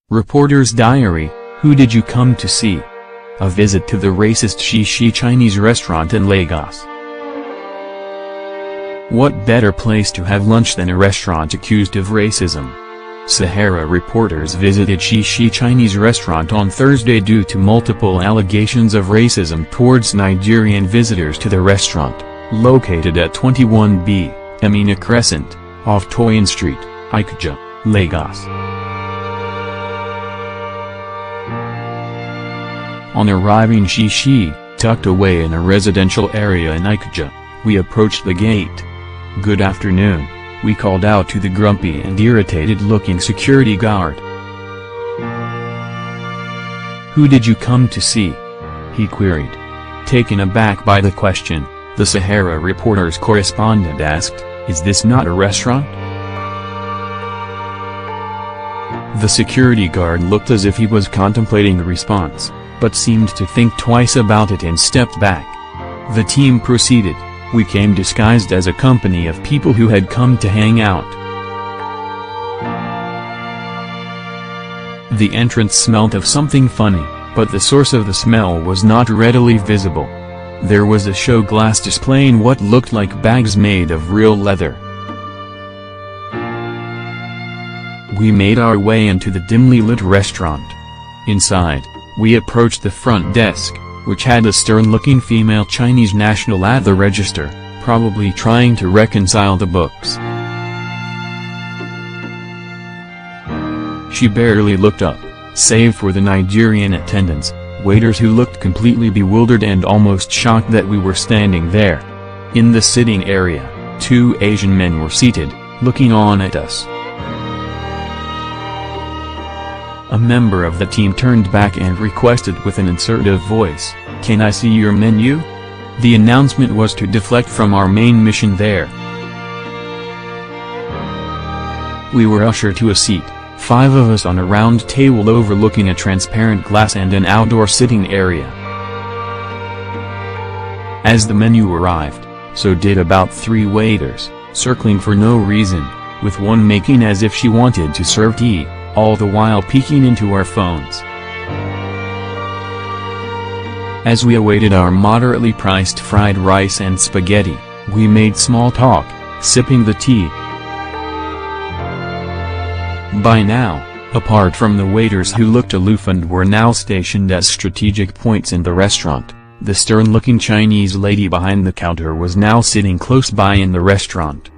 Reporter's diary, who did you come to see? A visit to the racist Shi Shi Chinese restaurant in Lagos. What better place to have lunch than a restaurant accused of racism? Sahara reporters visited Shi Shi Chinese restaurant on Thursday due to multiple allegations of racism towards Nigerian visitors to the restaurant, located at 21B, Amina Crescent, off Toyin Street, Ikeja, Lagos. On arriving Shi Shi, tucked away in a residential area in Ikeja, we approached the gate. "Good afternoon," we called out to the grumpy and irritated-looking security guard. "Who did you come to see?" he queried. Taken aback by the question, the SaharaReporters correspondent asked, "Is this not a restaurant?" The security guard looked as if he was contemplating the response, but seemed to think twice about it and stepped back. The team proceeded. "We came disguised as a company of people who had come to hang out. The entrance smelt of something funny, but the source of the smell was not readily visible. There was a show glass displaying what looked like bags made of real leather. We made our way into the dimly lit restaurant. Inside, we approached the front desk, which had a stern-looking female Chinese national at the register, probably trying to reconcile the books. She barely looked up, save for the Nigerian attendants, waiters who looked completely bewildered and almost shocked that we were standing there. In the sitting area, 2 Asian men were seated, looking on at us. A member of the team turned back and requested with an assertive voice, "Can I see your menu?" The announcement was to deflect from our main mission there. We were ushered to a seat, 5 of us on a round table overlooking a transparent glass and an outdoor sitting area. As the menu arrived, so did about 3 waiters, circling for no reason, with one making as if she wanted to serve tea, all the while peeking into our phones. As we awaited our moderately priced fried rice and spaghetti, we made small talk, sipping the tea. By now, apart from the waiters who looked aloof and were now stationed at strategic points in the restaurant, the stern-looking Chinese lady behind the counter was now sitting close by in the restaurant.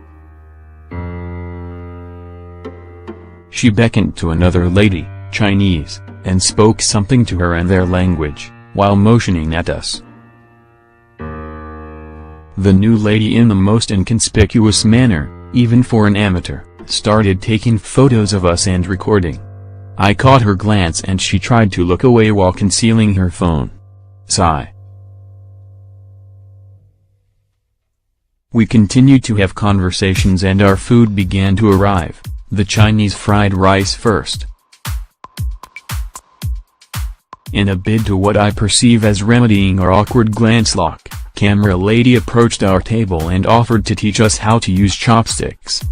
She beckoned to another lady, Chinese, and spoke something to her in their language, while motioning at us. The new lady, in the most inconspicuous manner, even for an amateur, started taking photos of us and recording. I caught her glance and she tried to look away while concealing her phone. Sigh. We continued to have conversations and our food began to arrive, the Chinese fried rice first. In a bid to what I perceive as remedying our awkward glance lock, camera lady approached our table and offered to teach us how to use chopsticks.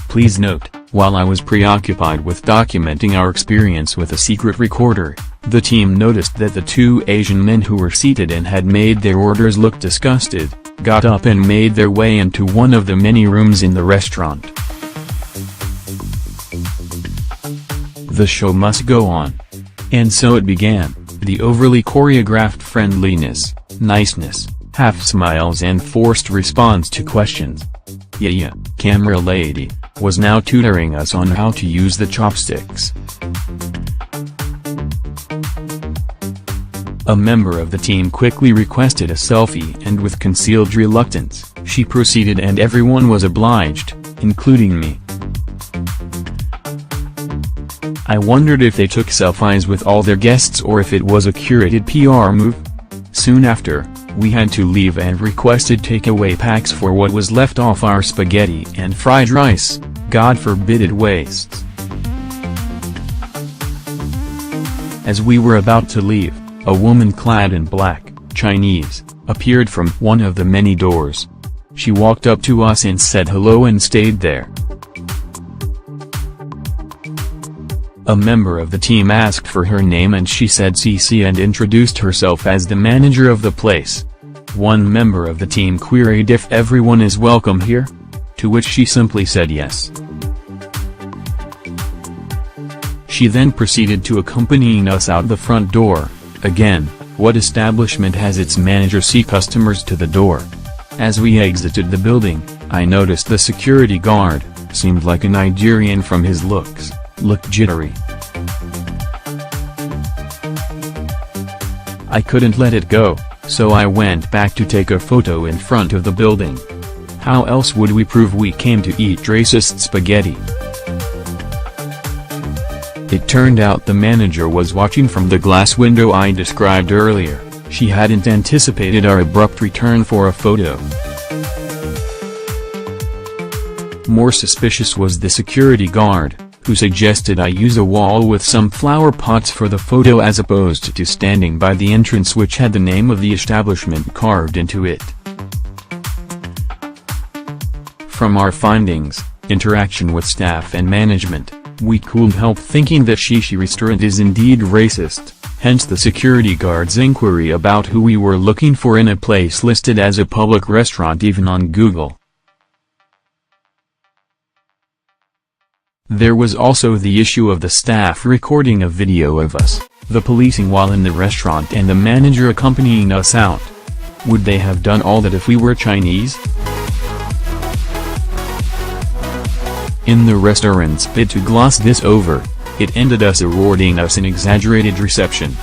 Please note, while I was preoccupied with documenting our experience with a secret recorder, the team noticed that the 2 Asian men who were seated and had made their orders look disgusted, got up and made their way into one of the many rooms in the restaurant. The show must go on. And so it began, the overly choreographed friendliness, niceness, half smiles and forced response to questions. Yeah, camera lady, was now tutoring us on how to use the chopsticks. A member of the team quickly requested a selfie and with concealed reluctance, she proceeded and everyone was obliged, including me. I wondered if they took selfies with all their guests or if it was a curated PR move. Soon after, we had to leave and requested takeaway packs for what was left off our spaghetti and fried rice. God forbid it wastes. As we were about to leave, a woman clad in black, Chinese, appeared from one of the many doors. She walked up to us and said hello and stayed there. A member of the team asked for her name and she said Shi Shi and introduced herself as the manager of the place. One member of the team queried if everyone is welcome here, to which she simply said yes. She then proceeded to accompanying us out the front door. Again, what establishment has its manager see customers to the door? As we exited the building, I noticed the security guard seemed like a Nigerian from his looks, looked jittery. I couldn't let it go, so I went back to take a photo in front of the building. How else would we prove we came to eat racist spaghetti? It turned out the manager was watching from the glass window I described earlier. She hadn't anticipated our abrupt return for a photo. More suspicious was the security guard, who suggested I use a wall with some flower pots for the photo as opposed to standing by the entrance which had the name of the establishment carved into it. From our findings, interaction with staff and management, we couldn't help thinking that Shi Shi restaurant is indeed racist, hence the security guard's inquiry about who we were looking for in a place listed as a public restaurant even on Google. There was also the issue of the staff recording a video of us, the policing while in the restaurant and the manager accompanying us out. Would they have done all that if we were Chinese? In the restaurant's bid to gloss this over, it ended us awarding us an exaggerated reception.